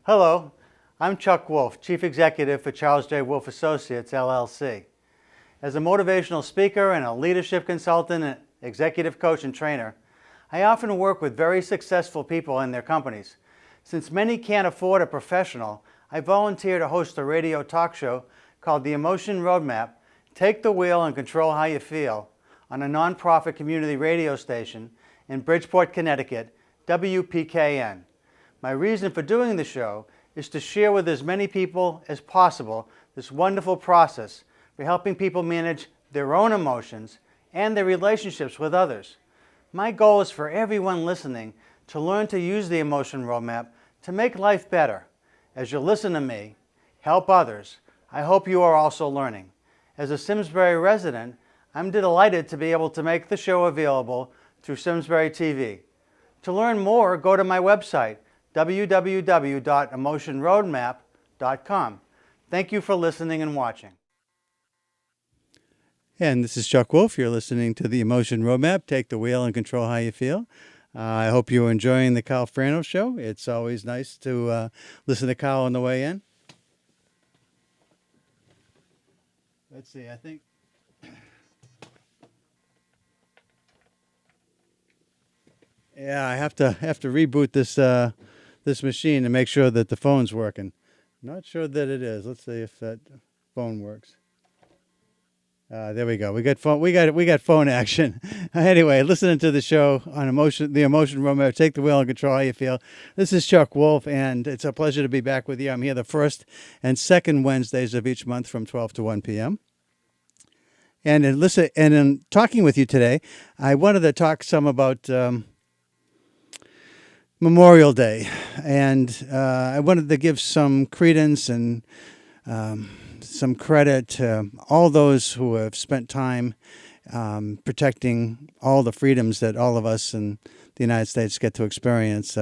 Hello, I'm Chuck Wolf, Chief Executive for Charles J. Wolf Associates, LLC. As a motivational speaker and a leadership consultant and executive coach and trainer, I often work with very successful people in their companies. Since many can't afford a professional, I volunteer to host a radio talk show called The Emotion Roadmap, Take the Wheel and Control How You Feel, on a nonprofit community radio station in Bridgeport, Connecticut, WPKN. My reason for doing the show is to share with as many people as possible this wonderful process for helping people manage their own emotions and their relationships with others. My goal is for everyone listening to learn to use the Emotion Roadmap to make life better. As you listen to me, help others, I hope you are also learning. As a Simsbury resident, I'm delighted to be able to make the show available through Simsbury TV. To learn more, go to my website, www.emotionroadmap.com. Thank you for listening and watching. And this is Chuck Wolf. You're listening to the Emotion Roadmap, Take the Wheel and Control How You Feel. I hope you're enjoying the Kyle Frano Show. It's always nice to listen to Kyle on the way in. Let's see, I think... Yeah, I have to reboot this machine to make sure that the phone's working. Not sure that it is. Let's see if that phone works. There we go. We got phone action. Anyway, listening to the show on the Emotion Roadmap, Take the Wheel and Control How You Feel. This is Chuck Wolf, and it's a pleasure to be back with you. I'm here the first and second Wednesdays of each month from 12 to 1 p.m. And in talking with you today, I wanted to talk some about Memorial Day, and I wanted to give some credence and some credit to all those who have spent time protecting all the freedoms that all of us in the United States get to experience.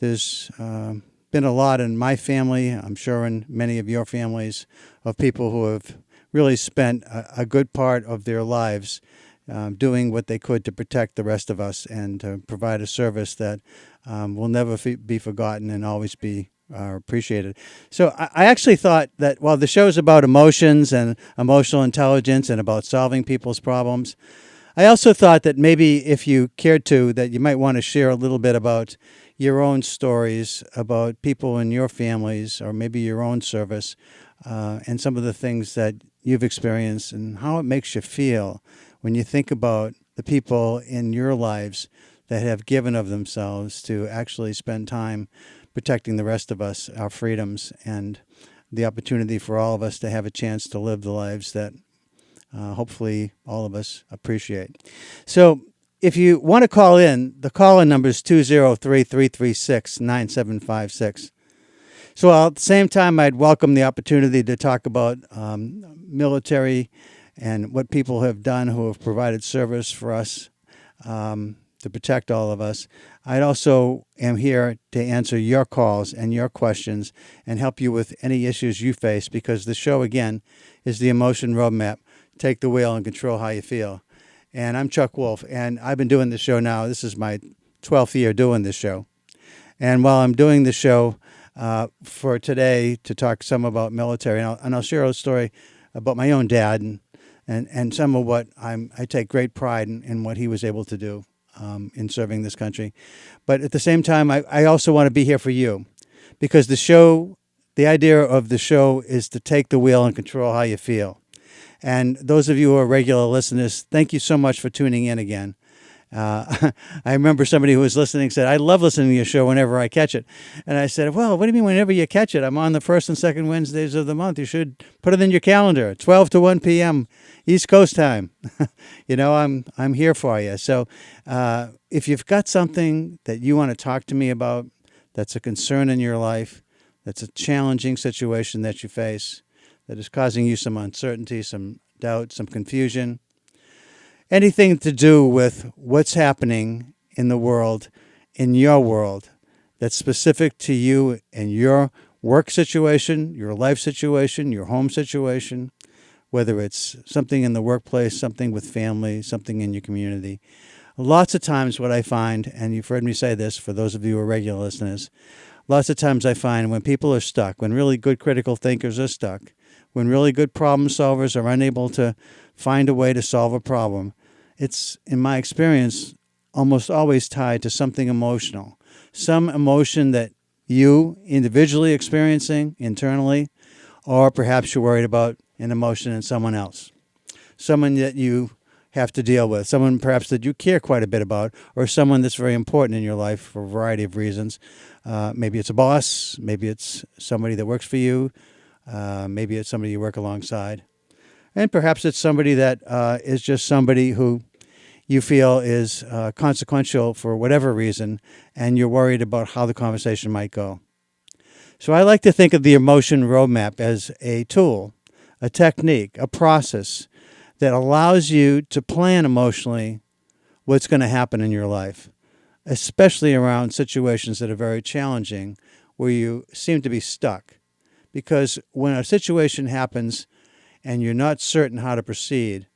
There's been a lot in my family, I'm sure in many of your families, of people who have really spent a good part of their lives doing what they could to protect the rest of us and to provide a service that will never be forgotten and always be appreciated. So I actually thought that while the show's about emotions and emotional intelligence and about solving people's problems, I also thought that maybe if you cared to, that you might want to share a little bit about your own stories, about people in your families or maybe your own service, and some of the things that you've experienced and how it makes you feel when you think about the people in your lives that have given of themselves to actually spend time protecting the rest of us, our freedoms, and the opportunity for all of us to have a chance to live the lives that hopefully all of us appreciate. So if you want to call in, the call-in number is 203-336-9756. So at the same time, I'd welcome the opportunity to talk about military and what people have done who have provided service for us to protect all of us. I also am here to answer your calls and your questions and help you with any issues you face, because the show, again, is the Emotion Roadmap. Take the wheel and control how you feel. And I'm Chuck Wolf, and I've been doing this show now. This is my 12th year doing this show. And while I'm doing the show for today to talk some about military, and I'll share a story about my own dad and some of what I take great pride in what he was able to do in serving this country. But at the same time, I also want to be here for you, because the idea of the show is to take the wheel and control how you feel. And those of you who are regular listeners, thank you so much for tuning in again. I remember somebody who was listening said, I love listening to your show whenever I catch it. And I said, well, what do you mean whenever you catch it? I'm on the first and second Wednesdays of the month. You should put it in your calendar, 12 to 1 p.m. East Coast time. You know, I'm here for you. So if you've got something that you want to talk to me about that's a concern in your life, that's a challenging situation that you face, that is causing you some uncertainty, some doubt, some confusion, anything to do with what's happening in the world, in your world, that's specific to you and your work situation, your life situation, your home situation, whether it's something in the workplace, something with family, something in your community. Lots of times what I find, and you've heard me say this for those of you who are regular listeners, Lots of times I find when people are stuck, when really good critical thinkers are stuck, when really good problem solvers are unable to find a way to solve a problem, it's, in my experience, almost always tied to something emotional. Some emotion that you individually experiencing internally, or perhaps you're worried about an emotion in someone else. Someone that you have to deal with, someone perhaps that you care quite a bit about, or someone that's very important in your life for a variety of reasons. Maybe it's a boss, maybe it's somebody that works for you, maybe it's somebody you work alongside. And perhaps it's somebody that is just somebody who you feel is consequential for whatever reason, and you're worried about how the conversation might go. So I like to think of the emotion roadmap as a tool, a technique, a process that allows you to plan emotionally what's going to happen in your life, especially around situations that are very challenging where you seem to be stuck. Because when a situation happens and you're not certain how to proceed,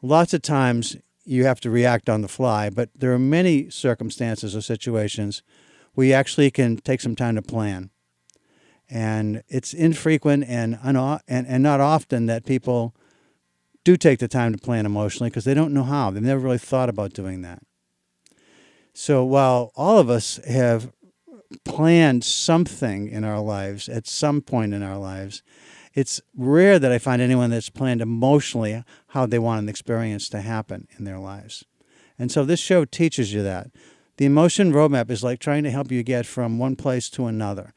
lots of times you have to react on the fly, but there are many circumstances or situations where you actually can take some time to plan. And it's infrequent and not often that people do take the time to plan emotionally because they don't know how. They've never really thought about doing that. So while all of us have planned something in our lives at some point in our lives, it's rare that I find anyone that's planned emotionally how they want an experience to happen in their lives. And so this show teaches you that. The emotion roadmap is like trying to help you get from one place to another.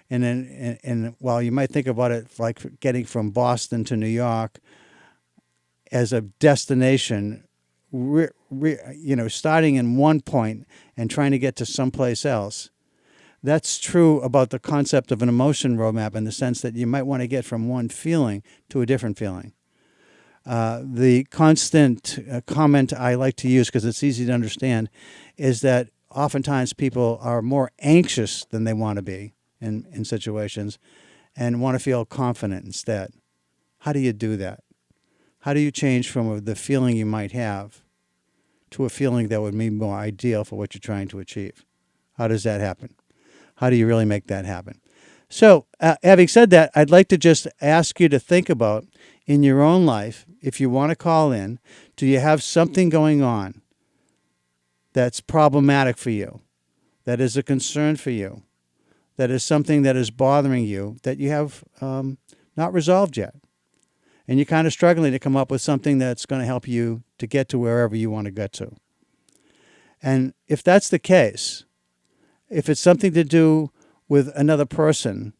And while you might think about it like getting from Boston to New York as a destination, starting in one point and trying to get to someplace else, that's true about the concept of an emotion roadmap in the sense that you might want to get from one feeling to a different feeling. The constant comment I like to use, because it's easy to understand, is that oftentimes people are more anxious than they want to be in situations and want to feel confident instead. How do you do that? How do you change from the feeling you might have to a feeling that would be more ideal for what you're trying to achieve? How does that happen? How do you really make that happen? So, having said that, I'd like to just ask you to think about in your own life, if you want to call in, do you have something going on that's problematic for you, that is a concern for you, that is something that is bothering you that you have not resolved yet? And you're kind of struggling to come up with something that's going to help you to get to wherever you want to get to. And if that's the case, if it's something to do with another person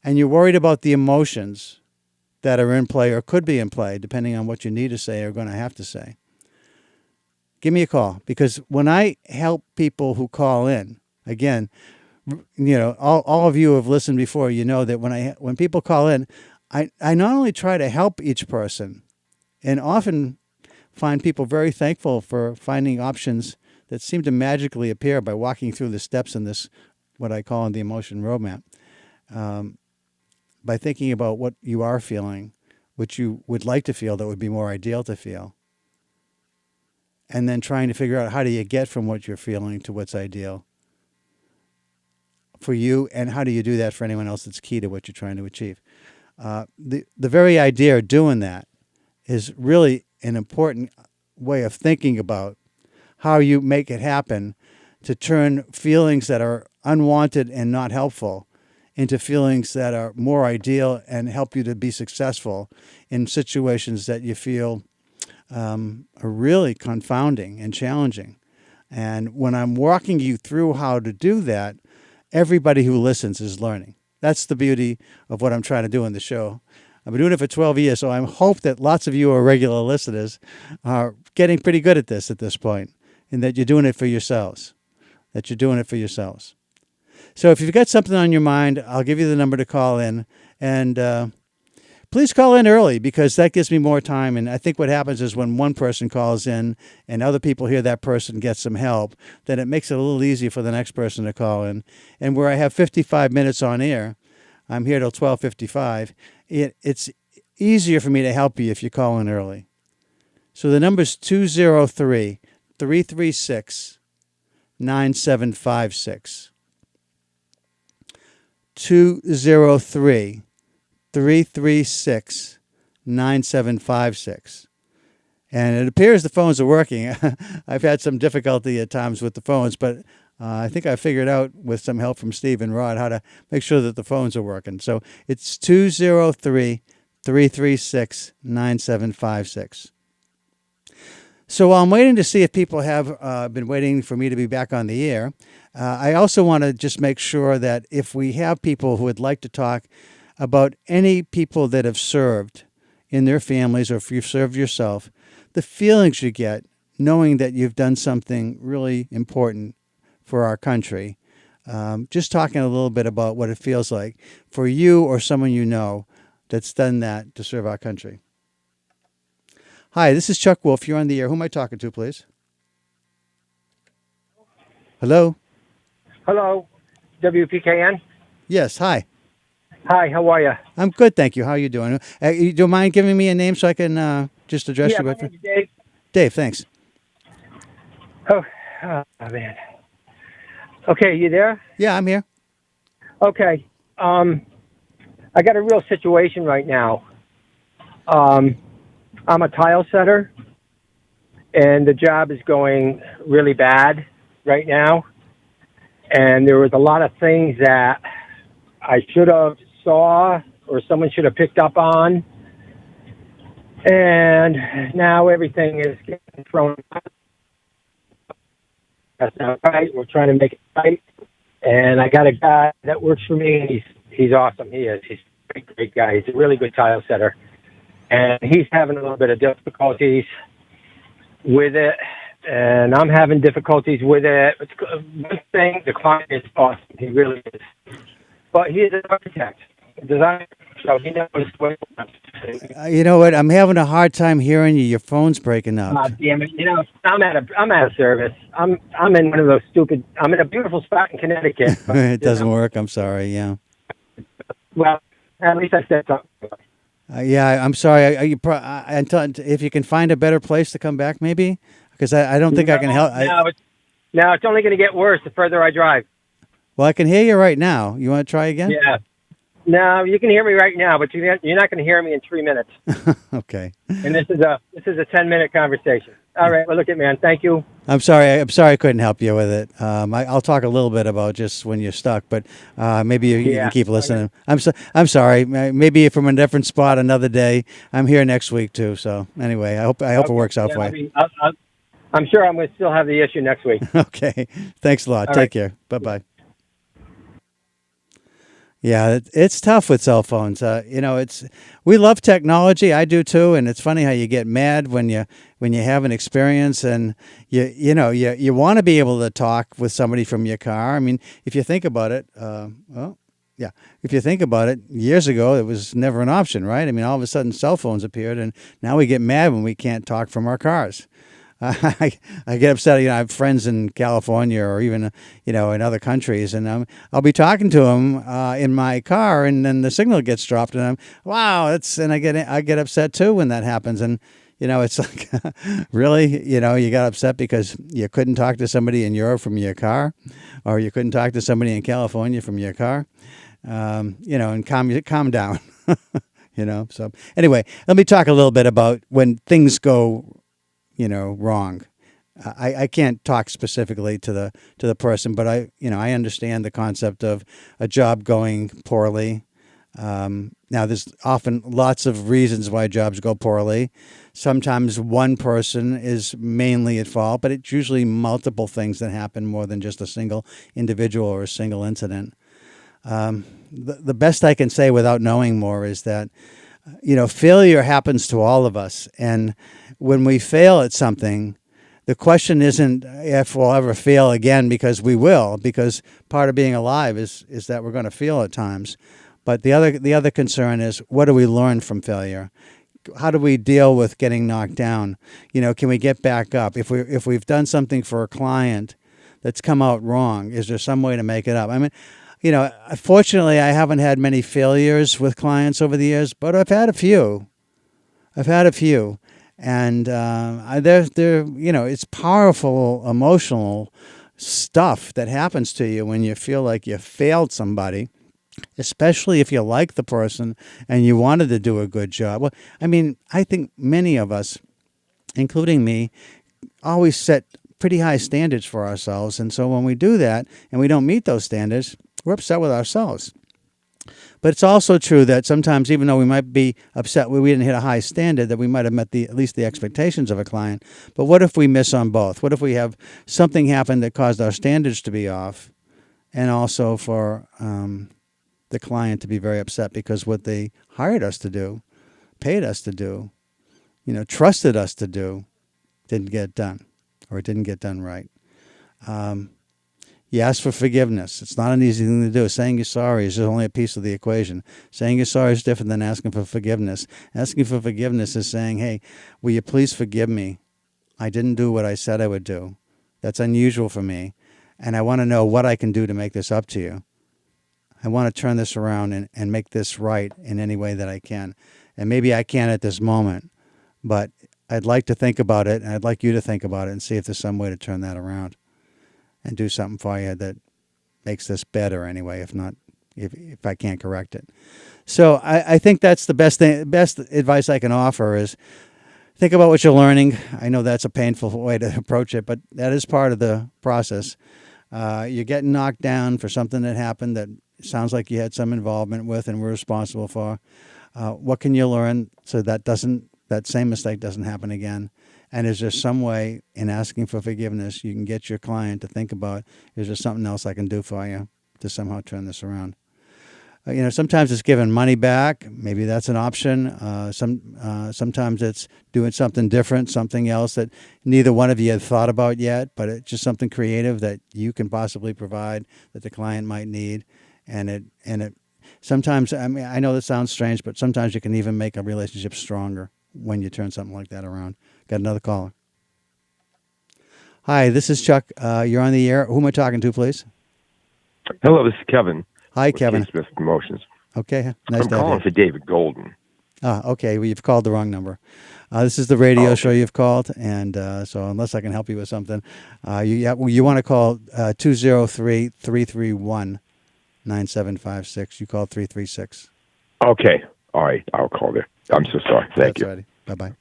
and you're worried about the emotions that are in play or could be in play, depending on what you need to say or going to have to say, give me a call. Because when I help people who call in, again, all of you have listened before, you know that when people call in, I not only try to help each person and often find people very thankful for finding options that seem to magically appear by walking through the steps in this, what I call in the emotion roadmap, by thinking about what you are feeling, what you would like to feel that would be more ideal to feel, and then trying to figure out how do you get from what you're feeling to what's ideal for you, and how do you do that for anyone else that's key to what you're trying to achieve. The very idea of doing that is really an important way of thinking about how you make it happen to turn feelings that are unwanted and not helpful into feelings that are more ideal and help you to be successful in situations that you feel are really confounding and challenging. And when I'm walking you through how to do that, everybody who listens is learning. That's the beauty of what I'm trying to do in the show. I've been doing it for 12 years, so I hope that lots of you who are regular listeners are getting pretty good at this point, and that you're doing it for yourselves. So if you've got something on your mind, I'll give you the number to call in. And please call in early, because that gives me more time. And I think what happens is when one person calls in and other people hear that person get some help, then it makes it a little easier for the next person to call in. And where I have 55 minutes on air, I'm here till 12:55. It's easier for me to help you if you call in early. So the number is 203-336-9756. 203 336 9756. And it appears the phones are working. I've had some difficulty at times with the phones, but I think I figured out with some help from Steve and Rod how to make sure that the phones are working. So it's 203 336 9756. So while I'm waiting to see if people have been waiting for me to be back on the air, I also want to just make sure that if we have people who would like to talk about any people that have served in their families, or if you've served yourself, the feelings you get knowing that you've done something really important for our country. Just talking a little bit about what it feels like for you or someone you know that's done that to serve our country. Hi, this is Chuck Wolf. You're on the air. Who am I talking to, please? Hello? Hello, WPKN. Yes, hi. Hi, how are you? I'm good, thank you. How are you doing? You don't mind giving me a name so I can just address you? My name's Dave. Dave, thanks. Oh, man. Okay, you there? Yeah, I'm here. Okay. I got a real situation right now. I'm a tile setter, and the job is going really bad right now. And there was a lot of things that I should have saw or someone should have picked up on. And now everything is getting thrown out. That's not right. We're trying to make it right. And I got a guy that works for me, and he's awesome. He is. He's a great guy. He's a really good tile setter. And he's having a little bit of difficulties with it, and I'm having difficulties with it. One thing, the client is awesome. He really is. But he is an architect, a designer, so he knows what. You know what? I'm having a hard time hearing you. Your phone's breaking up. Damn it! You know, I'm out of service. I'm in one of those stupid. I'm in a beautiful spot in Connecticut. But, It doesn't work. I'm sorry. Yeah. Well, at least I said something. Yeah, I'm sorry. If you can find a better place to come back, maybe, because I don't think I can help. No, it's only going to get worse the further I drive. Well, I can hear you right now. You want to try again? Yeah. No, you can hear me right now, but you're not going to hear me in 3 minutes. Okay. And this is a 10-minute conversation. All right. Well, look at man. Thank you. I'm sorry I couldn't help you with it. I'll talk a little bit about just when you're stuck, but maybe you can keep listening. I'm sorry. Maybe from a different spot another day. I'm here next week too. So anyway, I hope it works out for you. I'm sure I'm going to still have the issue next week. Okay. Thanks a lot. All Take right. care. Bye-bye. Yeah, it's tough with cell phones. We love technology. I do too, and it's funny how you get mad when you have an experience and you want to be able to talk with somebody from your car. I mean, if you think about it, if you think about it, years ago it was never an option, right? I mean, all of a sudden cell phones appeared, and now we get mad when we can't talk from our cars. I get upset. I have friends in California or even, in other countries, and I'll be talking to them in my car, and then the signal gets dropped, and and I get upset too when that happens, and it's like, really, you got upset because you couldn't talk to somebody in Europe from your car, or you couldn't talk to somebody in California from your car, and calm down, So anyway, let me talk a little bit about when things go wrong. I can't talk specifically to the person, but I understand the concept of a job going poorly. Now, there's often lots of reasons why jobs go poorly. Sometimes one person is mainly at fault, but it's usually multiple things that happen more than just a single individual or a single incident. The best I can say without knowing more is that failure happens to all of us. And when we fail at something, the question isn't if we'll ever fail again, because we will, because part of being alive is that we're going to fail at times. But the other concern is, what do we learn from failure? How do we deal with getting knocked down? Can we get back up? If we've done something for a client that's come out wrong, is there some way to make it up? I mean, fortunately, I haven't had many failures with clients over the years, but I've had a few. And it's powerful emotional stuff that happens to you when you feel like you failed somebody. especially if you like the person and you wanted to do a good job. Well, I mean, I think many of us, including me, always set pretty high standards for ourselves. And so when we do that and we don't meet those standards, we're upset with ourselves. But it's also true that sometimes, even though we might be upset we didn't hit a high standard, that we might have met at least the expectations of a client. But what if we miss on both? What if we have something happen that caused our standards to be off, and also for the client to be very upset because what they hired us to do, paid us to do, trusted us to do, didn't get done, or it didn't get done right. You ask for forgiveness. It's not an easy thing to do. Saying you're sorry is only a piece of the equation. Saying you're sorry is different than asking for forgiveness. Asking for forgiveness is saying, hey, will you please forgive me? I didn't do what I said I would do. That's unusual for me. And I want to know what I can do to make this up to you. I want to turn this around and make this right in any way that I can. And maybe I can't at this moment, but I'd like to think about it, and I'd like you to think about it and see if there's some way to turn that around and do something for you that makes this better anyway, if not, if I can't correct it. So I think that's the best advice I can offer is think about what you're learning. I know that's a painful way to approach it, but that is part of the process. You're getting knocked down for something that happened that sounds like you had some involvement with and were responsible for. What can you learn so that same mistake doesn't happen again? And is there some way in asking for forgiveness you can get your client to think about, is there something else I can do for you to somehow turn this around? Sometimes it's giving money back. Maybe that's an option. Sometimes it's doing something different, something else that neither one of you had thought about yet, but it's just something creative that you can possibly provide that the client might need. And it sometimes, I mean, I know that sounds strange, but sometimes you can even make a relationship stronger when you turn something like that around. Got another caller. Hi, this is Chuck. You're on the air. Who am I talking to, please? Hello, this is Kevin. Hi, Kevin. Smith Promotions. Okay, nice I'm to have calling you. for David Golden. Okay. Well, you've called the wrong number. This is the radio show you've called, and so unless I can help you with something, you want to call 203-331-9756. You called 336. Okay. All right. I'll call there. I'm so sorry. Thank you. That's righty. Bye-bye.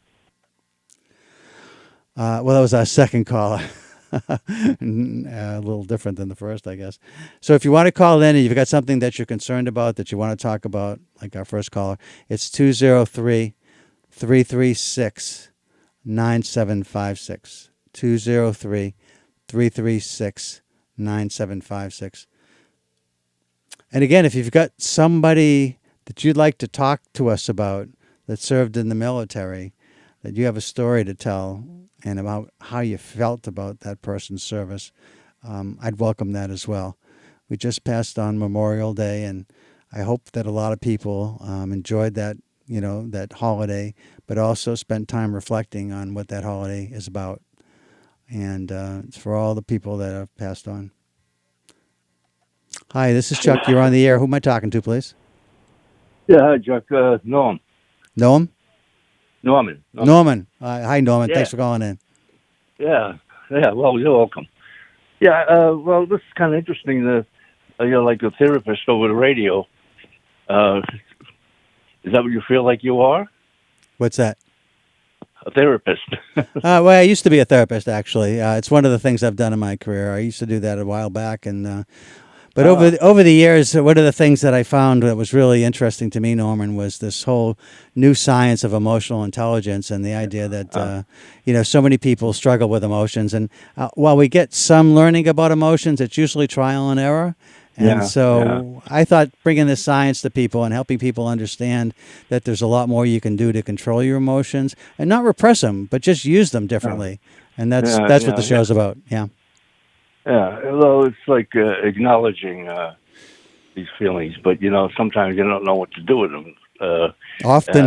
Well, that was our second caller. A little different than the first, I guess. So if you want to call in and you've got something that you're concerned about, that you want to talk about, like our first caller, it's 203-336-9756. 203-336-9756. And again, if you've got somebody that you'd like to talk to us about that served in the military, that you have a story to tell and about how you felt about that person's service, I'd welcome that as well. We just passed on Memorial Day, and I hope that a lot of people enjoyed that, that holiday, but also spent time reflecting on what that holiday is about. And it's for all the people that have passed on. Hi, this is Chuck. You're on the air. Who am I talking to, please? Yeah, hi, Chuck. Norm. Noam? Norman. Norman. Hi, Norman. Yeah. Thanks for calling in. Yeah. Well, you're welcome. Yeah. Well, this is kind of interesting. You're like a therapist over the radio. Is that what you feel like you are? What's that? A therapist. Well, I used to be a therapist, actually. It's one of the things I've done in my career. I used to do that a while back, and but over the years, one of the things that I found that was really interesting to me, Norman, was this whole new science of emotional intelligence and the idea that so many people struggle with emotions. And while we get some learning about emotions, it's usually trial and error. And I thought bringing this science to people and helping people understand that there's a lot more you can do to control your emotions and not repress them, but just use them differently. And that's what the show's about. Yeah. Yeah. Well, it's like acknowledging these feelings, but sometimes you don't know what to do with them. Often.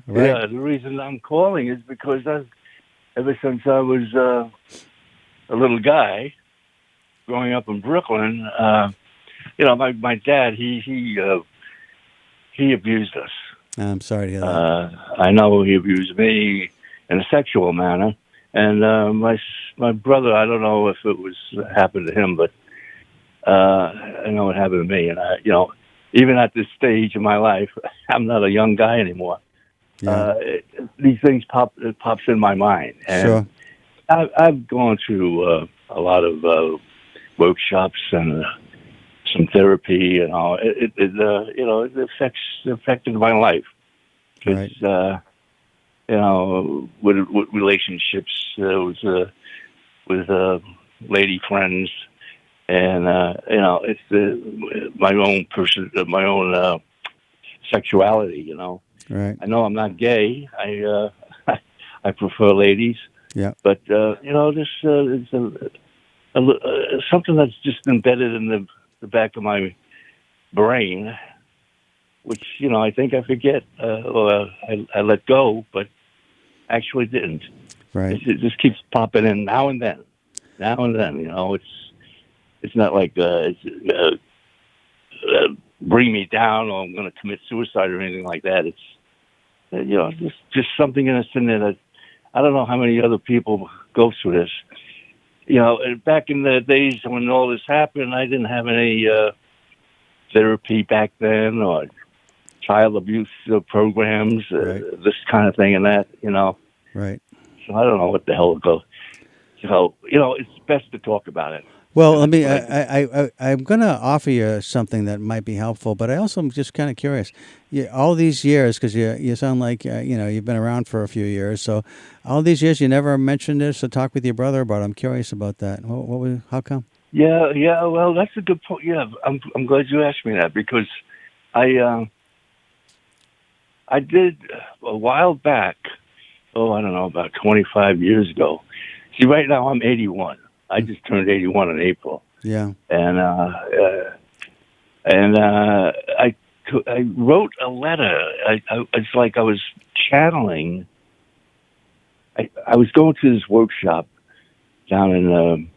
Right. Yeah. The reason I'm calling is because ever since I was a little guy, growing up in Brooklyn, my dad, he abused us. I'm sorry to hear that. I know he abused me in a sexual manner, and my brother, I don't know if it happened to him, but I know it happened to me, and even at this stage of my life, I'm not a young guy anymore. Yeah. These things pops in my mind, and Sure. I've gone through a lot of workshops and some therapy and all. It affected my life because Right. with relationships with lady friends, and it's my own sexuality. Right. I know I'm not gay. I prefer ladies, Yeah. but this is something that's just embedded in the back of my brain, which I think I forget. I let go, but actually didn't. Right. It just keeps popping in now and then. Now and then, it's not like bring me down or I'm going to commit suicide or anything like that. It's just something in us in there that I don't know how many other people go through this. Back in the days when all this happened, I didn't have any therapy back then or child abuse programs, Right. this kind of thing and that. Right. So I don't know what the hell it goes. So it's best to talk about it. Well, And let that's me. what I do. I'm going to offer you something that might be helpful, but I also am just kind of curious. All these years, because you sound like you've been around for a few years. So, all these years, you never mentioned this or talked with your brother about it. I'm curious about that. How come? Yeah. Well, that's a good point. Yeah, I'm glad you asked me that because I did a while back. Oh, I don't know, about 25 years ago. See, right now I'm 81. I just turned 81 in April, Yeah. and I wrote a letter. It's like I was channeling. I was going to this workshop down in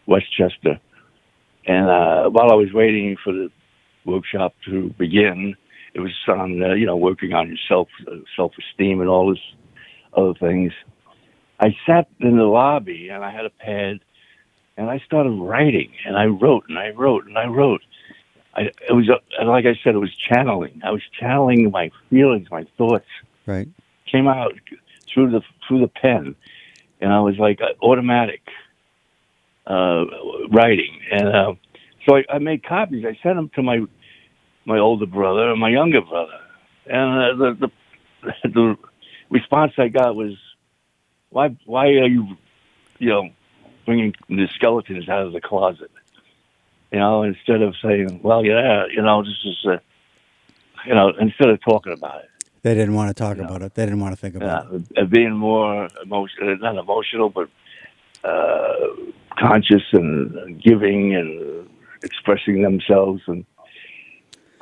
Westchester, and while I was waiting for the workshop to begin, it was on working on your self esteem and all this other things. I sat in the lobby and I had a pad and I started writing and I wrote and I wrote and I wrote. It was like I said, it was channeling. I was channeling my feelings, my thoughts Right. came out through the pen, and I was like automatic writing. And so I made copies. I sent them to my older brother and my younger brother, and the response I got was, why are you bringing the skeletons out of the closet? Instead of saying, well, yeah, this is, instead of talking about it, They didn't want to talk about it. They didn't want to think about it. being more not emotional, but conscious and giving and expressing themselves. And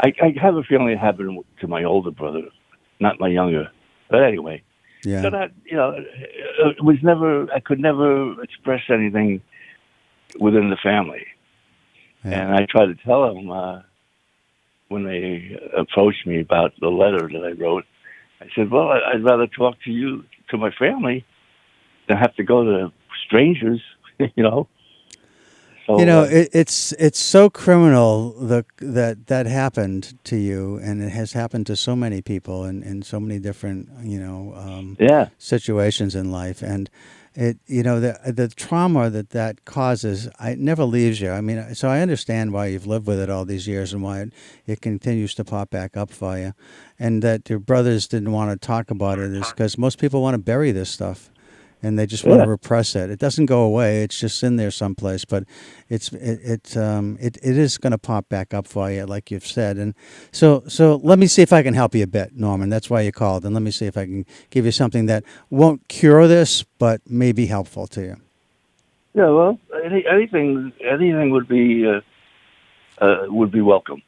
I have a feeling it happened to my older brother, not my younger. But anyway, Yeah. so that, it was never, I could never express anything within the family. Yeah. And I tried to tell them when they approached me about the letter that I wrote, I said, well, I'd rather talk to my family than have to go to strangers, So, it's so criminal that happened to you, and it has happened to so many people in so many different yeah. situations in life, and the trauma that causes, it never leaves you. I mean, so I understand why you've lived with it all these years and why it continues to pop back up for you, and that your brothers didn't want to talk about it is because most people want to bury this stuff. And they just want to Yeah. repress it. It doesn't go away. It's just in there someplace. But it is going to pop back up for you, like you've said. And so let me see if I can help you a bit, Norman. That's why you called. And let me see if I can give you something that won't cure this, but may be helpful to you. Yeah, well, anything would be welcome.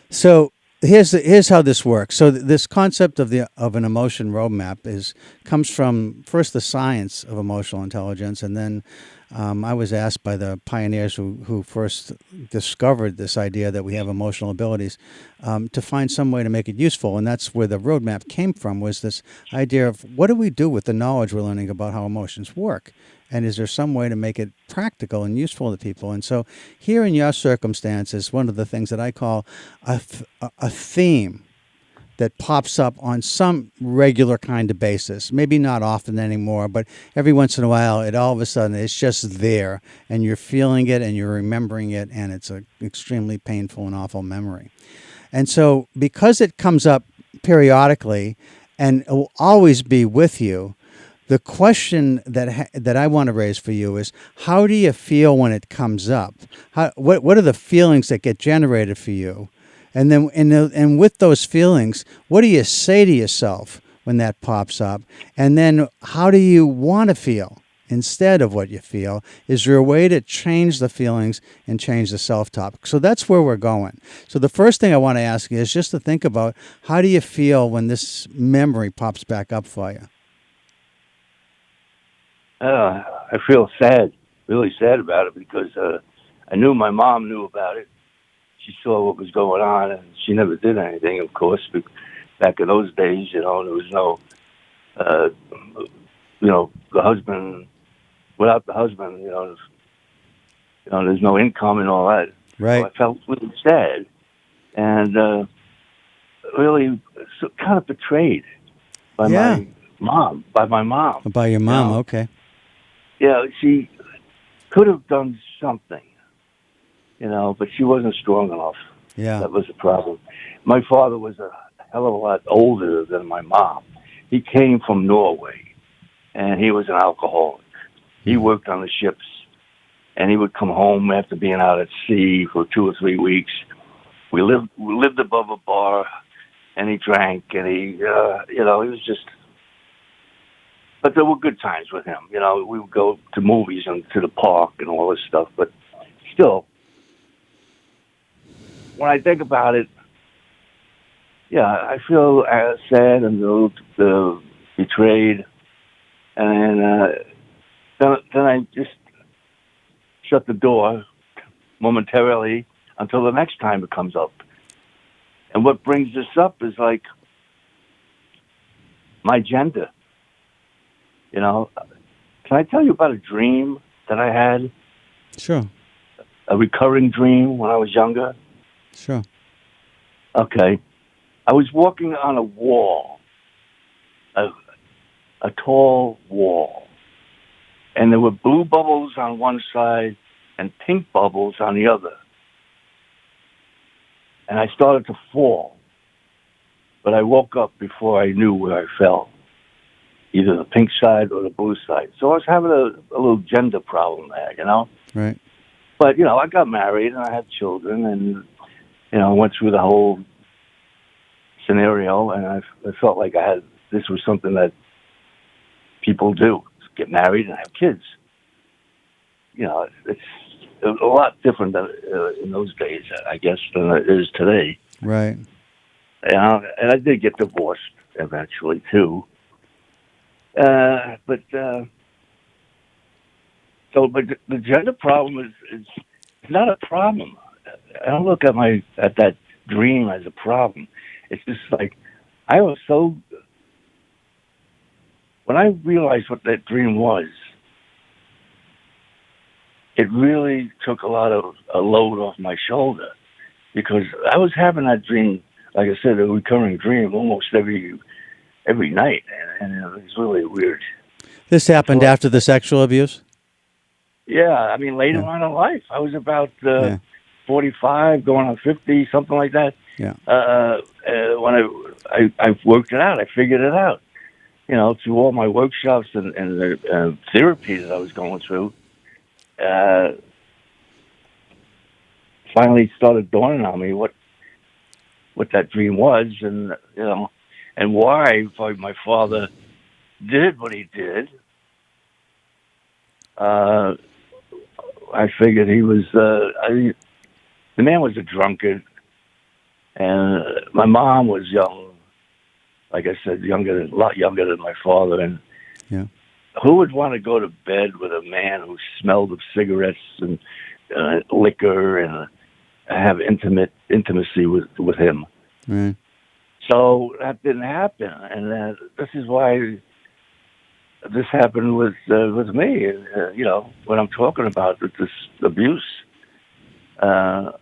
So here's how this works. So this concept of an emotion roadmap comes from first the science of emotional intelligence, and then I was asked by the pioneers who first discovered this idea that we have emotional abilities to find some way to make it useful. And that's where the roadmap came from, was this idea of what do we do with the knowledge we're learning about how emotions work? And is there some way to make it practical and useful to people? And so here in your circumstances, one of the things that I call a theme that pops up on some regular kind of basis. Maybe not often anymore, but every once in a while, it all of a sudden it's just there, and you're feeling it, and you're remembering it, and it's an extremely painful and awful memory. And so, because it comes up periodically, and it will always be with you, the question that I want to raise for you is: how do you feel when it comes up? What are the feelings that get generated for you? And then, and with those feelings, what do you say to yourself when that pops up? And then, how do you want to feel instead of what you feel? Is there a way to change the feelings and change the self-talk? So that's where we're going. So the first thing I want to ask you is just to think about, how do you feel when this memory pops back up for you? I feel sad, really sad about it, because I knew my mom knew about it. She saw what was going on, and she never did anything, of course. But back in those days, there was no, the husband, without the husband, there's no income and all that. Right. So I felt really sad, and really kind of betrayed by my mom. By your mom, okay. Yeah, she could have done something, but she wasn't strong enough. Yeah. That was the problem. My father was a hell of a lot older than my mom. He came from Norway, and he was an alcoholic. He worked on the ships, and he would come home after being out at sea for 2 or 3 weeks. We lived above a bar, and he drank, and he was just. But there were good times with him. We would go to movies and to the park and all this stuff. But still, when I think about it, I feel sad and a little betrayed. And then I just shut the door momentarily until the next time it comes up. And what brings this up is like my gender. Can I tell you about a dream that I had? Sure. A recurring dream when I was younger? Sure. Okay. I was walking on a wall, a tall wall, and there were blue bubbles on one side and pink bubbles on the other. And I started to fall, but I woke up before I knew where I fell, either the pink side or the blue side. So I was having a little gender problem there, Right. But, I got married and I had children, and, I went through the whole scenario, and I felt like this was something that people do, get married and have kids. It's a lot different than, in those days, I guess, than it is today. Right. And I did get divorced eventually, too. But the gender problem is not a problem. I don't look at that dream as a problem. It's just like I was so. When I realized what that dream was, it really took a load off my shoulder, because I was having that dream, like I said, a recurring dream almost every night, and it was really weird. This happened after the sexual abuse? Yeah, I mean, later on in life. I was about 45, going on 50, something like that. Yeah. When I worked it out, I figured it out. Through all my workshops and the therapy that I was going through, finally started dawning on me what that dream was, and and why my father did what he did. I figured he was the man was a drunkard, and my mom was young. Like I said, a lot younger than my father, and who would want to go to bed with a man who smelled of cigarettes and liquor and have intimacy with him? Right. So that didn't happen, and this is why this happened with me. What I'm talking about with this abuse. So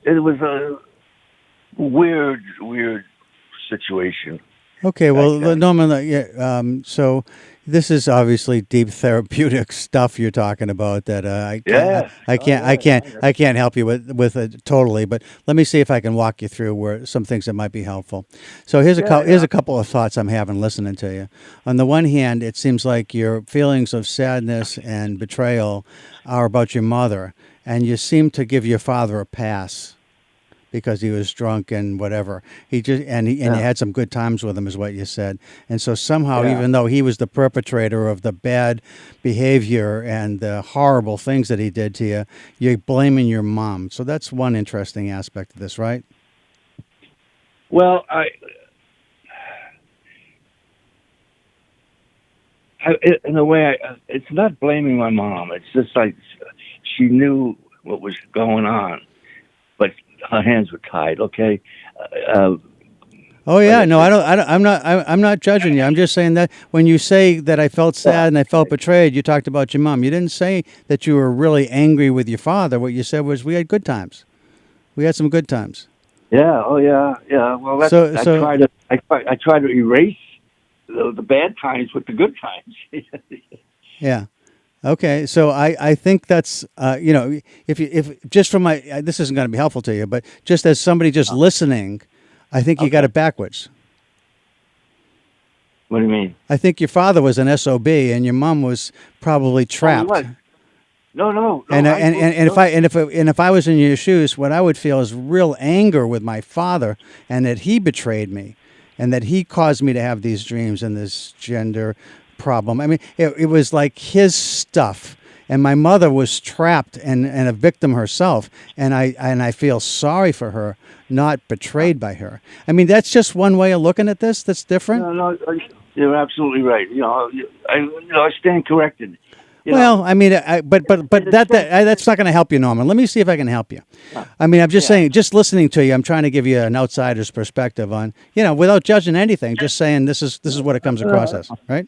it was a weird situation Okay, back well, then. Norman, so this is obviously deep therapeutic stuff you're talking about that Yeah. Oh yeah. I can't help you with it totally. But let me see if I can walk you through where some things that might be helpful. So here's Yeah. a couple of thoughts I'm having listening to you. On the one hand, it seems like your feelings of sadness and betrayal are about your mother, and you seem to give your father a pass because he was drunk and whatever. And you Yeah. had some good times with him, is what you said. And so somehow, Yeah. even though he was the perpetrator of the bad behavior and the horrible things that he did to you, you're blaming your mom. So that's one interesting aspect of this, right? Well, in a way, it's not blaming my mom. It's just like she knew what was going on, but her hands were tied. Okay. Uh, Oh like yeah, I no, said, I'm not judging you. I'm just saying that when you say that I felt yeah. sad and I felt betrayed, you talked about your mom. You didn't say that you were really angry with your father. What you said was we had good times. We had some good times. Yeah. Oh, yeah. Yeah. Well, that's So so I try to erase the bad times with the good times. yeah. Okay, so I think that's if just from my this isn't going to be helpful to you, but just as somebody just listening, I think you got Okay. it backwards. What do you mean? I think your father was an SOB and your mom was probably Oh, he trapped. was. No. And I grew. No. if I was in your shoes, what I would feel is real anger with my father and that he betrayed me, and that he caused me to have these dreams and this gender problem. I mean, it was like his stuff, and my mother was trapped and a victim herself, and I feel sorry for her, not betrayed by her. I mean, that's just one way of looking at this. That's different. No. You're absolutely right. I stand corrected. You know. Well, I mean, but The truth. that's not going to help you, Norman. Let me see if I can help you. Yeah. I mean, I'm just Yeah. saying, just listening to you, I'm trying to give you an outsider's perspective on, without judging anything, just saying this is what it comes across as, right?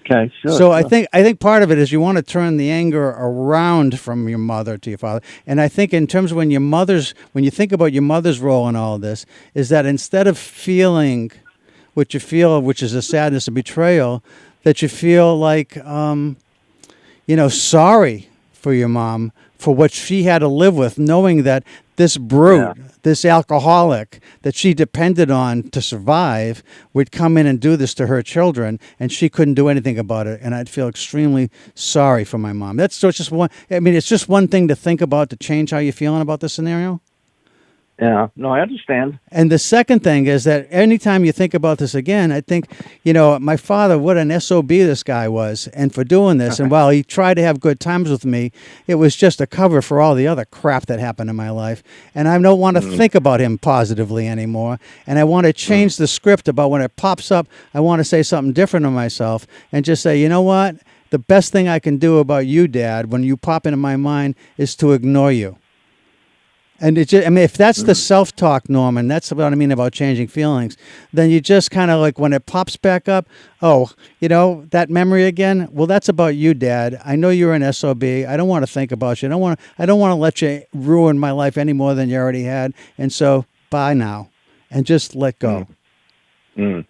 Okay. Sure. So Sure. I think part of it is you want to turn the anger around from your mother to your father, and I think in terms of when you think about your mother's role in all of this, is that instead of feeling what you feel, which is a sadness and betrayal, that you feel like sorry for your mom for what she had to live with, knowing that this Yeah. brute, this alcoholic that she depended on to survive, would come in and do this to her children, and she couldn't do anything about it. And I'd feel extremely sorry for my mom. That's so it's just one. I mean, it's just one thing to think about to change how you're feeling about this scenario. Yeah. No, I understand. And the second thing is that anytime you think about this again, I think, my father, what an SOB this guy was, and for doing this. And while he tried to have good times with me, it was just a cover for all the other crap that happened in my life. And I don't want to Mm. think about him positively anymore. And I want to change the script about when it pops up. I want to say something different to myself and just say, you know what? The best thing I can do about you, Dad, when you pop into my mind is to ignore you. And if that's the self-talk, Norman, that's what I mean about changing feelings. Then you just kind of like when it pops back up, that memory again. Well, that's about you, Dad. I know you're an SOB. I don't want to think about you. I don't want to let you ruin my life any more than you already had. And so, bye now, and just let go. Mm. Mm.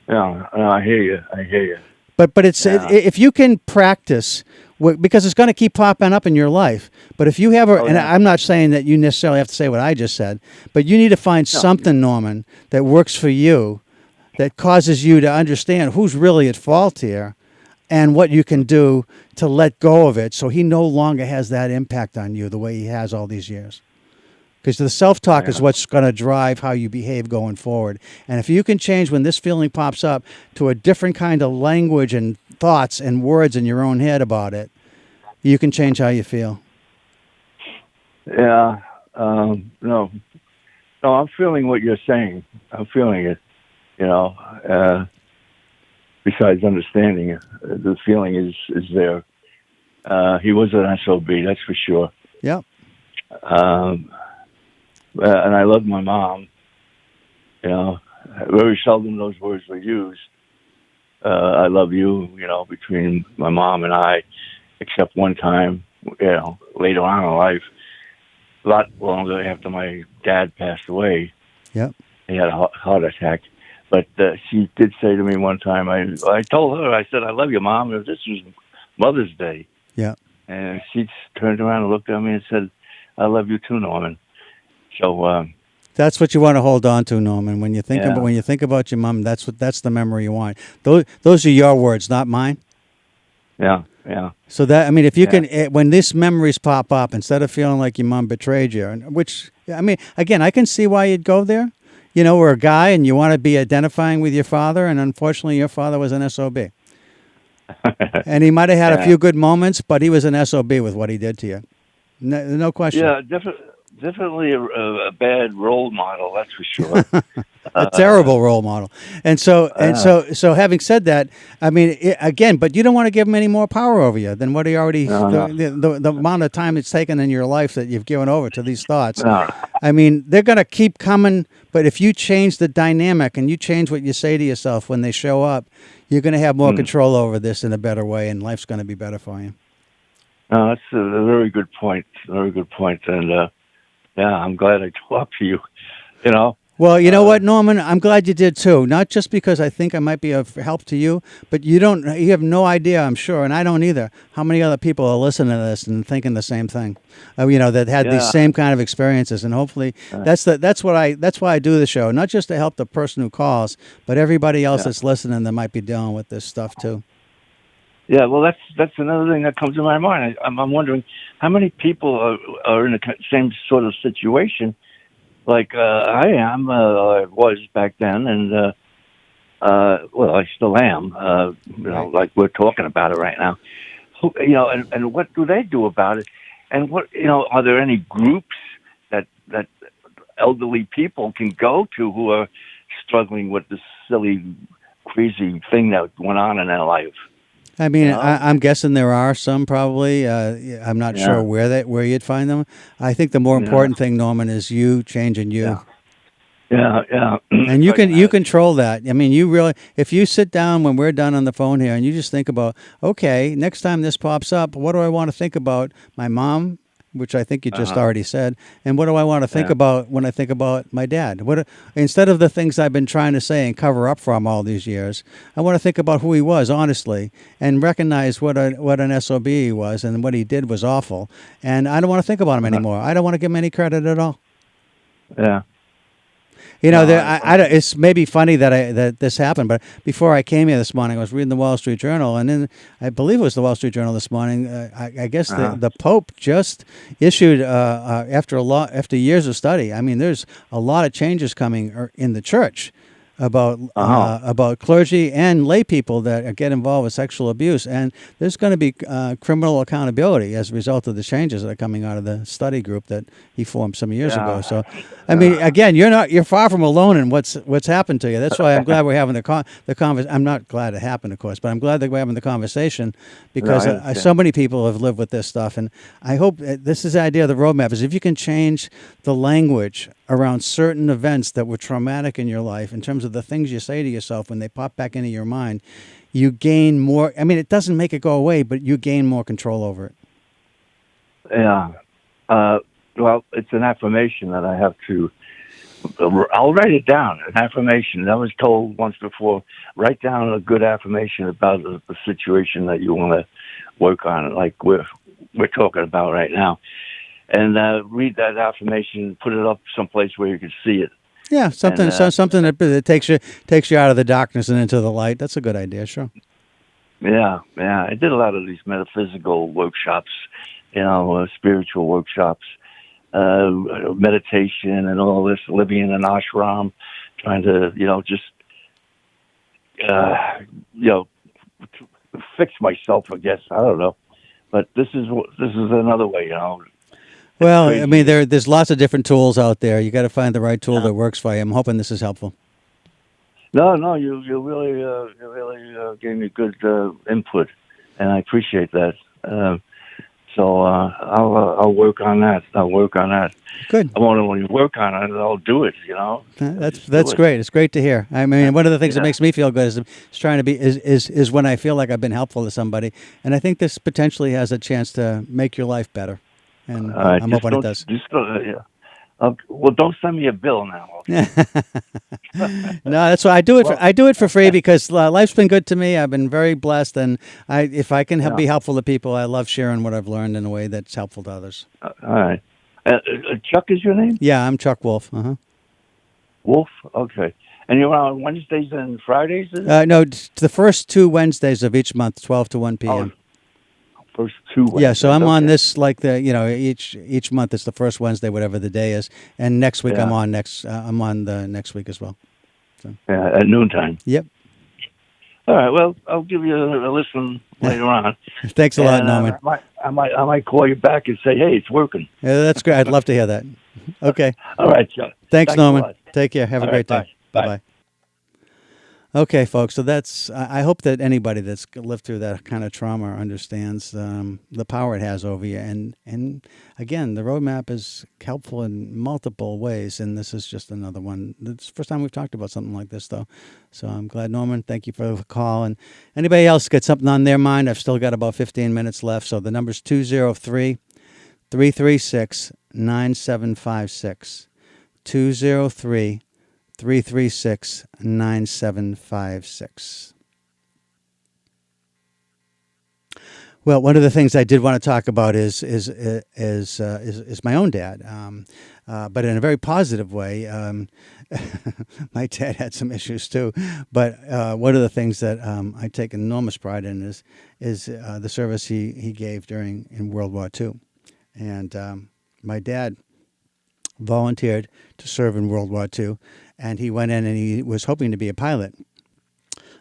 Yeah. No, I hear you. I hear you. But Yeah. if you can practice, because it's going to keep popping up in your life. But if you have Oh, and yeah. I'm not saying that you necessarily have to say what I just said, but you need to find No. something, Norman, that works for you, that causes you to understand who's really at fault here, and what you can do to let go of it, so he no longer has that impact on you the way he has all these years. Because the self-talk is Yeah. what's going to drive how you behave going forward. And if you can change when this feeling pops up to a different kind of language and thoughts and words in your own head about it, you can change how you feel. Yeah. No. No, I'm feeling what you're saying. I'm feeling it. You know. besides understanding, the feeling is there. He was an SOB, that's for sure. Yep. And I love my mom. You know, very seldom those words were used. I love you, you know, between my mom and I, except one time, you know, later on in life, a lot longer after my dad passed away. Yep. He had a heart attack. But she did say to me one time, I told her, I said, I love you, Mom. This was Mother's Day. Yeah. And she turned around and looked at me and said, I love you too, Norman. So that's what you want to hold on to, Norman. When you think Yeah. about your mom, that's the memory you want. Those are your words, not mine. yeah. So that, I mean, if you Yeah. can, when these memories pop up, instead of feeling like your mom betrayed you, which, I mean, again, I can see why you'd go there. You know, we're a guy and you want to be identifying with your father, and unfortunately your father was an SOB. And he might have had a Yeah. few good moments, but he was an SOB with what he did to you. No question. Yeah, definitely a bad role model, that's for sure. A terrible role model. And so having said that, I mean, again, but you don't want to give him any more power over you than what he already, No. the amount of time it's taken in your life that you've given over to these thoughts. No. I mean, they're going to keep coming, but if you change the dynamic and you change what you say to yourself when they show up, you're going to have more control over this in a better way, and life's going to be better for you. No, that's a very good point. Very good point. And yeah, I'm glad I talked to you. You know. Well, you know what, Norman? I'm glad you did too. Not just because I think I might be of help to you, but you have no idea, I'm sure, and I don't either, how many other people are listening to this and thinking the same thing. You know, that had these Yeah. same kind of experiences, and hopefully that's why I do the show, not just to help the person who calls, but everybody else that's listening that might be dealing with this stuff too. Yeah, well, that's another thing that comes to my mind. I'm wondering how many people are in the same sort of situation, like I am, I was back then, and well, I still am. You know, like we're talking about it right now. You know, and what do they do about it? And what, you know, are there any groups that elderly people can go to who are struggling with this silly, crazy thing that went on in their life? I mean, Yeah. I'm guessing there are some probably. I'm not sure where you'd find them. I think the more important thing, Norman, is you changing you. Yeah. And you control that. I mean, you really, if you sit down when we're done on the phone here and you just think about, okay, next time this pops up, what do I want to think about my mom, which I think you just already said, and what do I want to think about when I think about my dad? Instead of the things I've been trying to say and cover up from all these years, I want to think about who he was honestly and recognize what an SOB he was and what he did was awful. And I don't want to think about him anymore. I don't want to give him any credit at all. Yeah. You know, it's maybe funny that this happened, but before I came here this morning, I was reading the Wall Street Journal, and then I believe it was the Wall Street Journal this morning. I guess the Pope just issued after years of study. I mean, there's a lot of changes coming in the church about clergy and lay people that get involved with sexual abuse, and there's going to be criminal accountability as a result of the changes that are coming out of the study group that he formed some years ago. So, I mean, again, you're far from alone in what's happened to you. That's why I'm glad we're having the conversation. I'm not glad it happened, of course, but I'm glad that we're having the conversation because so many people have lived with this stuff, and I hope this is the idea of the roadmap: is if you can change the language around certain events that were traumatic in your life in terms of the things you say to yourself when they pop back into your mind, you gain more. I mean, it doesn't make it go away, but you gain more control over it. Yeah. Well, it's an affirmation that I have to. I'll write it down. An affirmation. I was told once before. Write down a good affirmation about the situation that you want to work on, like we're talking about right now, and read that affirmation. Put it up someplace where you can see it. Yeah, something that takes you out of the darkness and into the light. That's a good idea. Sure. Yeah. I did a lot of these metaphysical workshops, you know, spiritual workshops, meditation, and all this. Living in an ashram, trying to, you know, just, you know, fix myself. I guess I don't know, but this is another way, you know. Well, I mean, there's lots of different tools out there. You got to find the right tool that works for you. I'm hoping this is helpful. No, you really gave me good input, and I appreciate that. So I'll work on that. I'll work on that. Good. I won't only work on it; I'll do it. Just do That's it. great. It's great to hear. I mean, one of the things that Yeah. makes me feel good is trying to be is when I feel like I've been helpful to somebody, and I think this potentially has a chance to make your life better, and I'm Just hoping it don't. does. Just yeah. Well, don't send me a bill now. Okay? No, that's why I do it. Well, I do it for free because life's been good to me. I've been very blessed, and if I can yeah. be helpful to people, I love sharing what I've learned in a way that's helpful to others. All right. Chuck is your name? Yeah, I'm Chuck Wolf. Uh-huh. Wolf. Okay. And you're on Wednesdays and Fridays, is it? No, it's the first two Wednesdays of each month, 12 to 1 Oh, p.m. first two Yeah, so Wednesdays. I'm on Okay. this like each month is the first Wednesday, whatever the day is, and next week Yeah. I'm on the next week as well. Yeah, at noontime. Yep. All right. Well, I'll give you a listen later on. Thanks a lot, And Norman. I might call you back and say, hey, it's working. Yeah, that's great. I'd love to hear that. Okay. All right, Chuck. Thanks, A Norman. lot. Take care. Have a All great right, day. bye. Bye bye. Okay, folks. So that's. I hope that anybody that's lived through that kind of trauma understands the power it has over you. And again, the roadmap is helpful in multiple ways. And this is just another one. It's the first time we've talked about something like this, though. So I'm glad, Norman. Thank you for the call. And anybody else got something on their mind? I've still got about 15 minutes left. So the number's 203-336-9756. 203-336-9756. Well, one of the things I did want to talk about is my own dad, but in a very positive way. My dad had some issues too, but one of the things that I take enormous pride in is the service he gave in World War II, and my dad volunteered to serve in World War II, and he went in and he was hoping to be a pilot.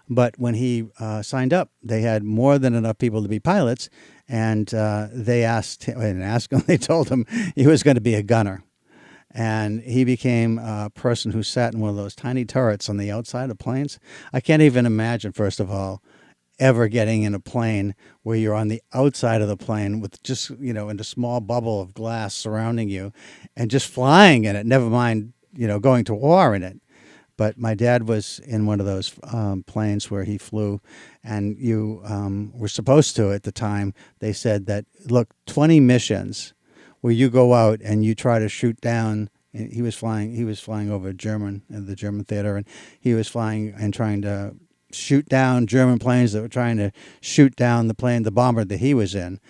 But when he signed up, they had more than enough people to be pilots, and they they told him he was going to be a gunner. And he became a person who sat in one of those tiny turrets on the outside of planes. I can't even imagine, first of all, ever getting in a plane where you're on the outside of the plane with just, in a small bubble of glass surrounding you and just flying in it, never mind, going to war in it. But my dad was in one of those planes where he flew, and you were supposed to, at the time, they said that, look, 20 missions where you go out and you try to shoot down. He was flying over the German theater, and he was flying and trying to shoot down German planes that were trying to shoot down the bomber that he was in.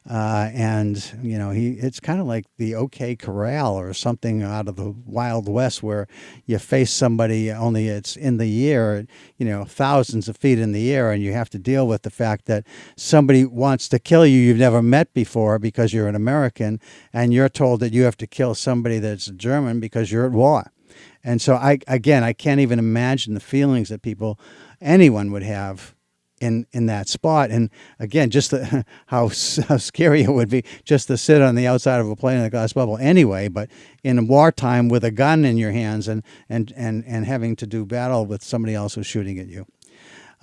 And it's kind of like the OK Corral or something out of the Wild West, where you face somebody, only it's in the air, thousands of feet in the air, and you have to deal with the fact that somebody wants to kill you you've never met before because you're an American, and you're told that you have to kill somebody that's German because you're at war. And so I can't even imagine the feelings that anyone would have in that spot. And again, just how scary it would be just to sit on the outside of a plane in a glass bubble anyway, but in wartime with a gun in your hands and having to do battle with somebody else who's shooting at you.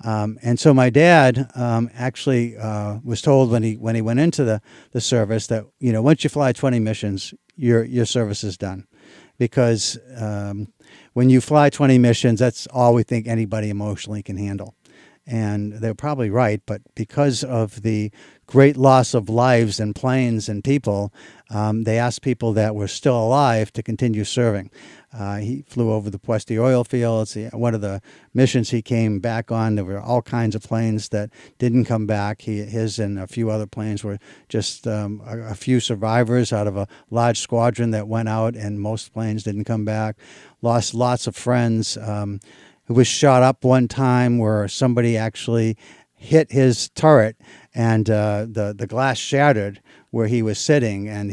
And so my dad actually was told when he went into the service that, once you fly 20 missions, your service is done. Because when you fly 20 missions, that's all we think anybody emotionally can handle. And they're probably right, but because of the great loss of lives and planes and people, they asked people that were still alive to continue serving. He flew over the Puesti oil fields. One of the missions he came back on, there were all kinds of planes that didn't come back. His and a few other planes were just a few survivors out of a large squadron that went out, and most planes didn't come back. Lost lots of friends. It was shot up one time where somebody actually hit his turret, and the glass shattered where he was sitting, and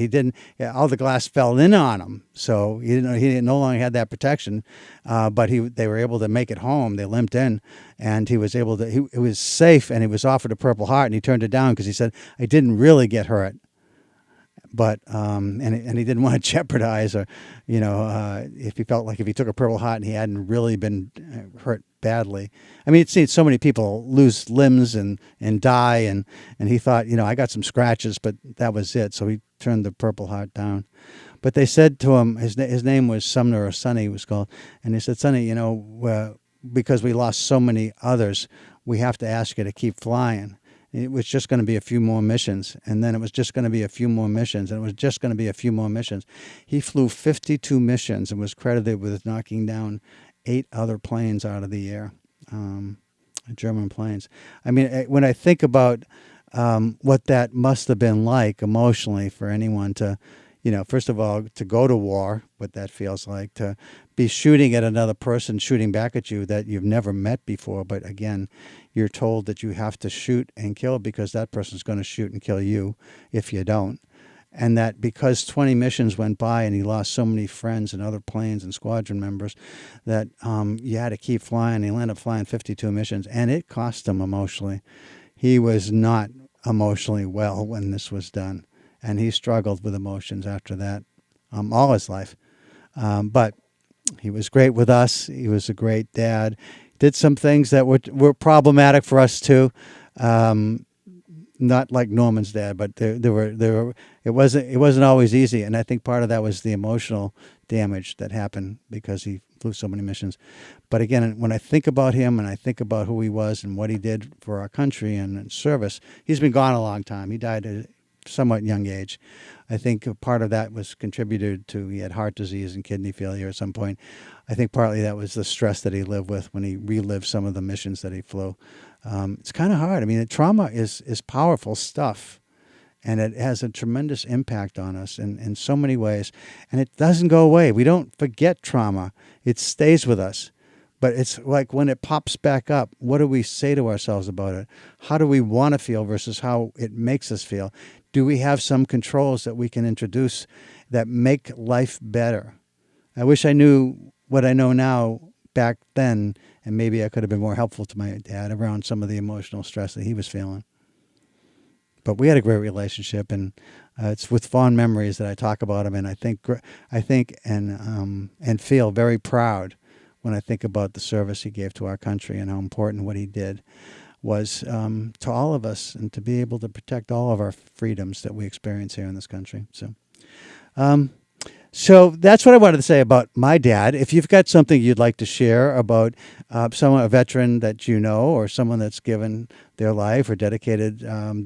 all the glass fell in on him, so he no longer had that protection. But they were able to make it home. They limped in, and he was able to. It was safe, and he was offered a Purple Heart, and he turned it down because he said, "I didn't really get hurt." but and he didn't want to jeopardize, or if he felt like if he took a Purple Heart and he hadn't really been hurt badly. I mean, he'd seen so many people lose limbs and die, and he thought, I got some scratches, but that was it. So he turned the Purple Heart down. But they said to him, his name was Sumner, or Sonny he was called, and they said, Sonny, because we lost so many others, we have to ask you to keep flying. It was just going to be a few more missions, and then it was just going to be a few more missions, and it was just going to be a few more missions. He flew 52 missions and was credited with knocking down 8 other planes out of the air, German planes. I mean, when I think about what that must have been like emotionally for anyone to, first of all, to go to war, what that feels like, to be shooting at another person, shooting back at you that you've never met before. But again, you're told that you have to shoot and kill because that person's going to shoot and kill you if you don't. And that because 20 missions went by and he lost so many friends and other planes and squadron members, that you had to keep flying. He ended up flying 52 missions, and it cost him emotionally. He was not emotionally well when this was done, and he struggled with emotions after that all his life. But he was great with us. He was a great dad. Did some things that were problematic for us too. Not like Norman's dad, but there were. It wasn't always easy, and I think part of that was the emotional damage that happened because he flew so many missions. But again, when I think about him and I think about who he was and what he did for our country and in service, he's been gone a long time. He died at a somewhat young age. I think part of that was contributed to he had heart disease and kidney failure at some point. I think partly that was the stress that he lived with when he relived some of the missions that he flew. It's kind of hard. I mean, trauma is powerful stuff, and it has a tremendous impact on us in so many ways, and it doesn't go away. We don't forget trauma. It stays with us. But it's like when it pops back up, what do we say to ourselves about it? How do we want to feel versus how it makes us feel? Do we have some controls that we can introduce that make life better? I wish I knew what I know now back then, and maybe I could have been more helpful to my dad around some of the emotional stress that he was feeling. But we had a great relationship, and it's with fond memories that I talk about him, and I think and feel very proud when I think about the service he gave to our country and how important what he did was to all of us, and to be able to protect all of our freedoms that we experience here in this country. So that's what I wanted to say about my dad. If you've got something you'd like to share about someone, a veteran that you know, or someone that's given their life or dedicated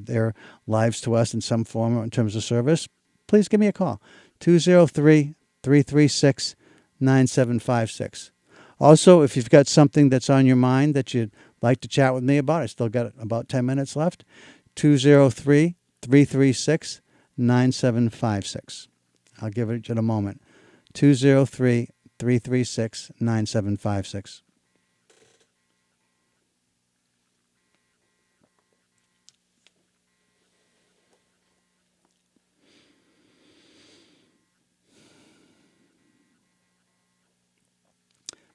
their lives to us in some form in terms of service, please give me a call, 203-336-9756. Also, if you've got something that's on your mind that you'd like to chat with me about, I still got about 10 minutes left, 203-336-9756. I'll give it in a moment. 203-336-9756.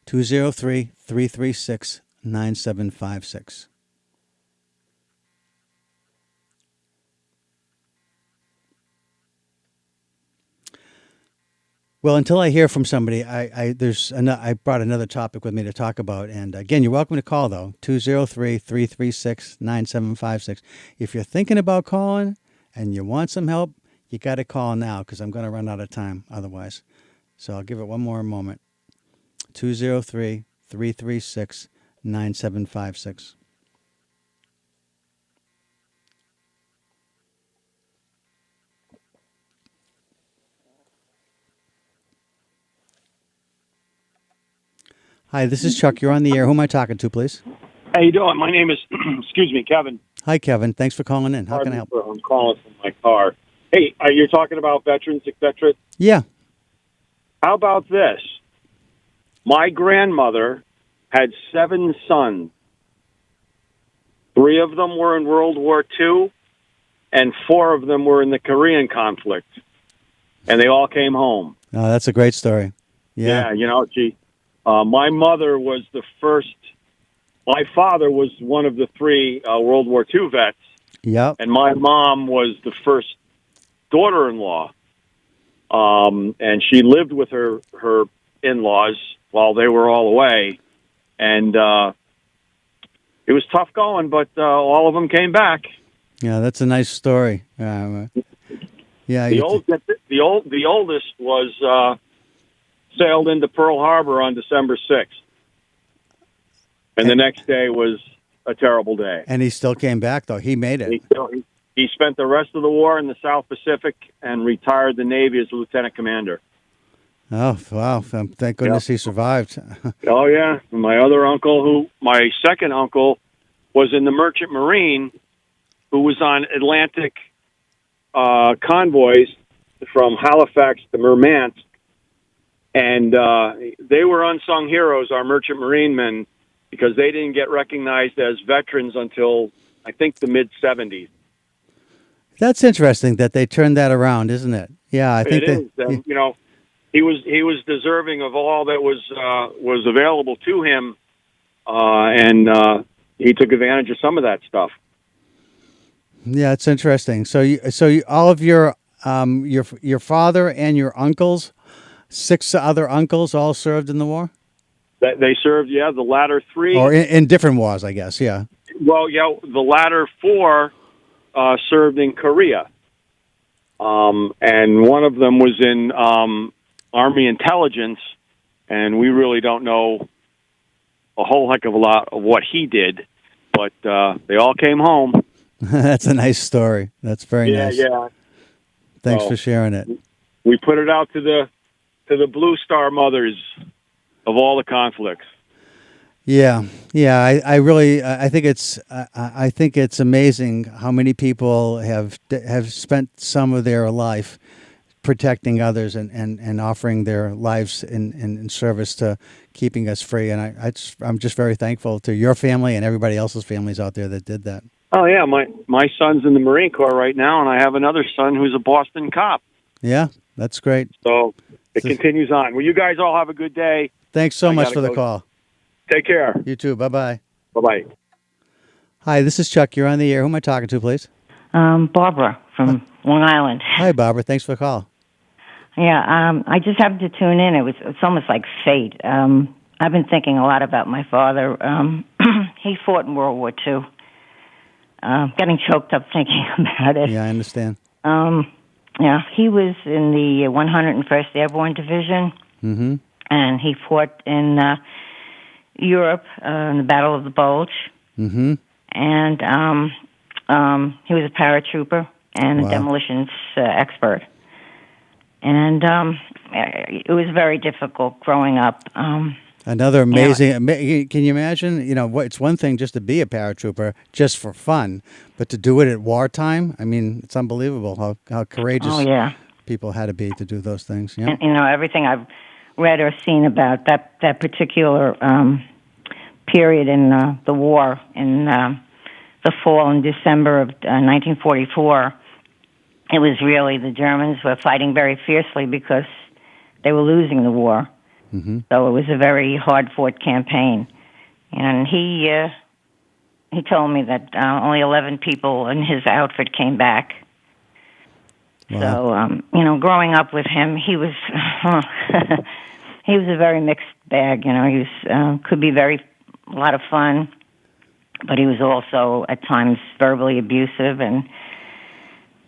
Two 9756. Well, until I hear from somebody, I brought another topic with me to talk about. And again, you're welcome to call, though, 203-336-9756. If you're thinking about calling and you want some help, you got to call now, because I'm going to run out of time otherwise. So I'll give it one more moment. 203-336-9756. Hi, this is Chuck. You're on the air. Who am I talking to, please? How you doing? My name is, excuse me, Kevin. Hi, Kevin. Thanks for calling in. How can I help? I'm calling from my car. Hey, you're talking about veterans, etc. Yeah. How about this? My grandmother had 7 sons. 3 of them were in World War II, and 4 of them were in the Korean conflict. And they all came home. Oh, that's a great story. Yeah. My mother was the first. My father was one of the 3 World War II vets. Yep. And my mom was the first daughter-in-law, and she lived with her in-laws while they were all away, and it was tough going, but all of them came back. Yeah, that's a nice story. Yeah, The oldest was sailed into Pearl Harbor on December 6th, and the next day was a terrible day. and he still came back though. He made it. He spent the rest of the war in the South Pacific and retired the Navy as lieutenant commander. Oh wow! Thank goodness he survived. Oh yeah, my second uncle, was in the Merchant Marine, who was on Atlantic convoys from Halifax to Murmansk, and they were unsung heroes, our Merchant Marine men, because they didn't get recognized as veterans until I think the mid-'70s. That's interesting that they turned that around, isn't it? Yeah, I think It is. And, he was deserving of all that was available to him, and he took advantage of some of that stuff. Yeah, it's interesting. So all of your father and your uncles, 6 other uncles, all served in the war, They served, the latter 3, or in different wars, I guess. Yeah. Well, the latter 4 served in Korea, and one of them was in Army intelligence, and we really don't know a whole heck of a lot of what he did, but they all came home. That's a nice story. That's very nice. Yeah. Thanks for sharing it. We put it out to the Blue Star mothers of all the conflicts. Yeah. I really I think it's amazing how many people have spent some of their life protecting others and offering their lives in service to keeping us free. And I'm just very thankful to your family and everybody else's families out there that did that. Oh yeah, my son's in the Marine Corps right now, and I have another son who's a Boston cop. Yeah, that's great. So it continues on. Well, you guys all have a good day. Thanks so much for the call. Take care. You too. Bye-bye. Bye-bye. Hi, this is Chuck. You're on the air. Who am I talking to, please? Barbara from Long Island. Hi, Barbara. Thanks for the call. Yeah, I just happened to tune in. It's almost like fate. I've been thinking a lot about my father. He fought in World War II. Getting choked up thinking about it. Yeah, I understand. Yeah, he was in the 101st Airborne Division, and he fought in Europe in the Battle of the Bulge. And he was a paratrooper and a demolitions expert. And it was very difficult growing up. Another amazing. Can you imagine? It's one thing just to be a paratrooper just for fun, but to do it at wartime. I mean, it's unbelievable how courageous people had to be to do those things. Yeah. And, everything I've read or seen about that particular period in the war in the fall in December of 1944. It was really the Germans were fighting very fiercely because they were losing the war. So it was a very hard-fought campaign. And he told me that only 11 people in his outfit came back. Wow. So, growing up with him, he was he was a very mixed bag. He was could be a lot of fun, but he was also at times verbally abusive, and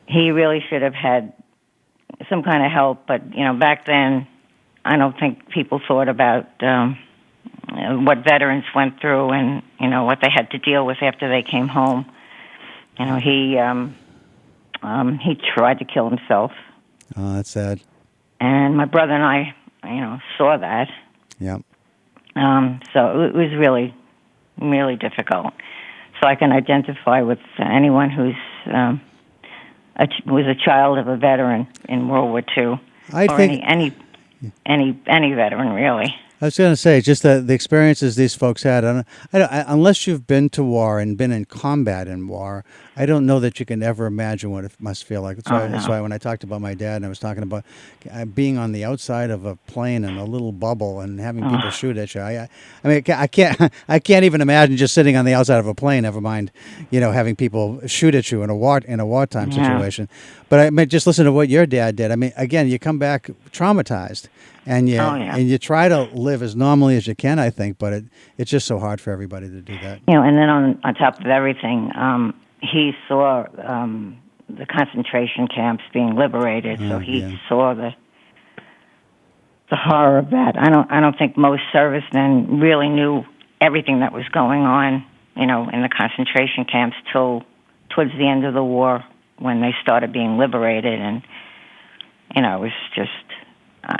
he really should have had some kind of help. But back then, I don't think people thought about what veterans went through and what they had to deal with after they came home. He tried to kill himself. Oh, that's sad. And my brother and I, saw that. Yeah. So it was really, really difficult. So I can identify with anyone who's was a child of a veteran in World War II. I think any veteran, really. I was going to say, just the experiences these folks had. Unless you've been to war and been in combat in war, I don't know that you can ever imagine what it must feel like. Oh, no. That's why when I talked about my dad, and I was talking about being on the outside of a plane in a little bubble and having people shoot at you. I mean, I can't I can't even imagine just sitting on the outside of a plane. Never mind, having people shoot at you in a wartime situation. But I mean, just listen to what your dad did. I mean, again, you come back traumatized, and you try to live as normally as you can. I think, but it's just so hard for everybody to do that. And then on top of everything, he saw the concentration camps being liberated, so he saw the horror of that. I don't think most servicemen really knew everything that was going on, in the concentration camps till towards the end of the war when they started being liberated, and it was just.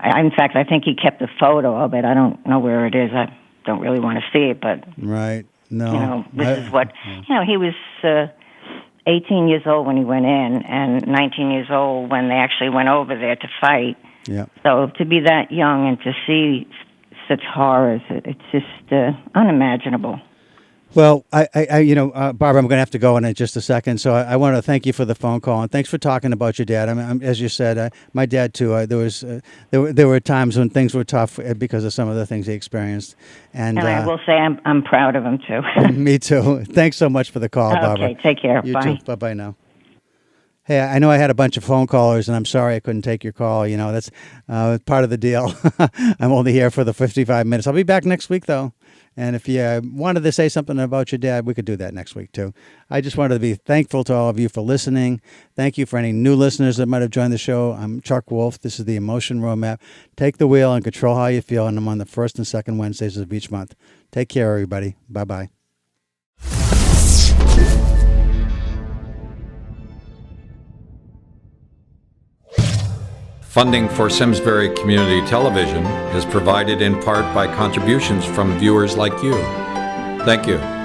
In fact, I think he kept a photo of it. I don't know where it is. I don't really want to see it, but right. No, this is what he was. 18 years old when he went in, and 19 years old when they actually went over there to fight. Yeah. So to be that young and to see such horrors, it's just unimaginable. Well, Barbara, I'm going to have to go in just a second. So I want to thank you for the phone call, and thanks for talking about your dad. I mean, as you said, my dad too. There were times when things were tough because of some of the things he experienced, and I will say I'm proud of him too. Me too. Thanks so much for the call, Barbara. Okay, take care. You Bye. too. Bye now. Hey, I know I had a bunch of phone callers, and I'm sorry I couldn't take your call. That's part of the deal. I'm only here for the 55 minutes. I'll be back next week, though. And if you wanted to say something about your dad, we could do that next week, too. I just wanted to be thankful to all of you for listening. Thank you for any new listeners that might have joined the show. I'm Chuck Wolf. This is the Emotion Roadmap. Take the wheel and control how you feel, and I'm on the first and second Wednesdays of each month. Take care, everybody. Bye-bye. Funding for Simsbury Community Television is provided in part by contributions from viewers like you. Thank you.